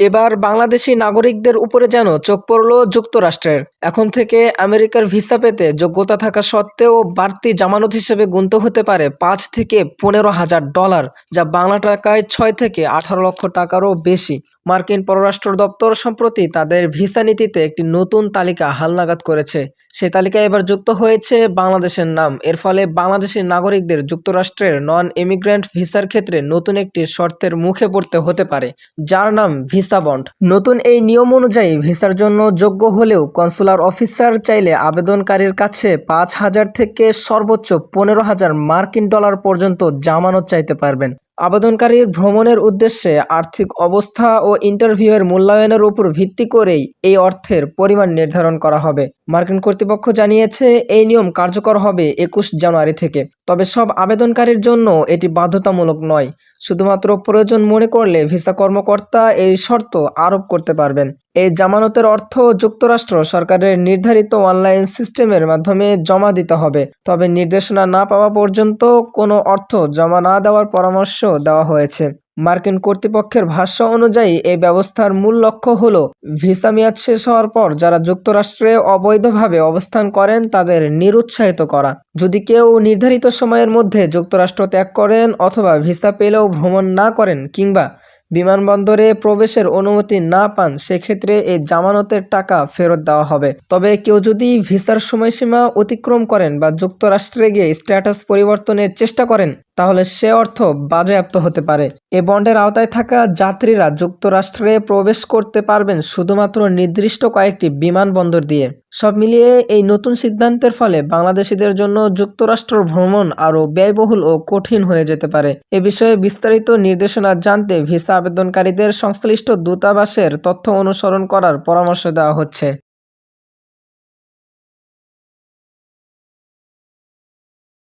এবার বাংলাদেশি নাগরিকদের উপরে যেন চোখ পড়ল যুক্তরাষ্ট্রের। এখন থেকে আমেরিকার ভিসা পেতে যোগ্যতা থাকা সত্ত্বেও বাড়তি জামানত হিসেবে গুনতে হতে পারে ৫ থেকে $১৫,০০০, যা বাংলা টাকায় ৬ থেকে ১৮ লক্ষ টাকারও বেশি। মার্কিন পররাষ্ট্র দপ্তর সম্প্রতি তাদের ভিসা নীতিতে একটি নতুন তালিকা হালনাগাদ করেছে। সেই তালিকায় এবার যুক্ত হয়েছে বাংলাদেশের নাম। এর ফলে বাংলাদেশি নাগরিকদের যুক্তরাষ্ট্রের নন ইমিগ্রেন্ট ভিসার ক্ষেত্রে নতুন একটি শর্তের মুখে পড়তে হতে পারে, যার নাম ভিসা বন্ড। নতুন এই নিয়ম অনুযায়ী ভিসার জন্য যোগ্য হলেও কনসুলার অফিসার চাইলে আবেদনকারীর কাছে ৫,০০০ থেকে সর্বোচ্চ $১৫,০০০ পর্যন্ত জামানত চাইতে পারবেন। আবেদনকারীর ভ্রমণের উদ্দেশ্যে আর্থিক অবস্থা ও ইন্টারভিউয়ের মূল্যায়নের উপর ভিত্তি করেই এই অর্থের পরিমাণ নির্ধারণ করা হবে। মার্কিন কর্তৃপক্ষ জানিয়েছে এই নিয়ম কার্যকর হবে ২১ জানুয়ারি থেকে। তবে সব আবেদনকারীর জন্য এটি বাধ্যতামূলক নয়। শুধুমাত্র প্রয়োজন মনে করলে ভিসা কর্মকর্তা এই শর্ত আরোপ করতে পারবেন। এই জামানতের অর্থ যুক্তরাষ্ট্র সরকারের নির্ধারিত অনলাইন সিস্টেমের মাধ্যমে জমা দিতে হবে। তবে নির্দেশনা না পাওয়া পর্যন্ত কোনো অর্থ জমা না দেওয়ার পরামর্শ দেওয়া হয়েছে। মার্কিন কর্তৃপক্ষের ভাষ্য অনুযায়ী এই ব্যবস্থার মূল লক্ষ্য হল ভিসা মেয়াদ শেষ হওয়ার পর যারা যুক্তরাষ্ট্রে অবৈধভাবে অবস্থান করেন তাদের নিরুৎসাহিত করা। যদি কেউ নির্ধারিত সময়ের মধ্যে যুক্তরাষ্ট্র ত্যাগ করেন অথবা ভিসা পেলেও ভ্রমণ না করেন কিংবা বিমানবন্দরে প্রবেশের অনুমতি না পান, সেক্ষেত্রে এই জামানতের টাকা ফেরত দেওয়া হবে। তবে কেউ যদি ভিসার সময়সীমা অতিক্রম করেন বা যুক্তরাষ্ট্রে গিয়ে স্ট্যাটাস পরিবর্তনের চেষ্টা করেন, তাহলে সে অর্থ বাজেয়াপ্ত হতে পারে। এ বন্ডের আওতায় থাকা যাত্রীরা যুক্তরাষ্ট্রে প্রবেশ করতে পারবেন শুধুমাত্র নির্দিষ্ট কয়েকটি বিমানবন্দর দিয়ে। সব মিলিয়ে এই নতুন সিদ্ধান্তের ফলে বাংলাদেশিদের জন্য যুক্তরাষ্ট্র ভ্রমণ আরও ব্যয়বহুল ও কঠিন হয়ে যেতে পারে। এ বিষয়ে বিস্তারিত নির্দেশনা জানতে ভিসা আবেদনকারীদের সংশ্লিষ্ট দূতাবাসের তথ্য অনুসরণ করার পরামর্শ দেওয়া হচ্ছে।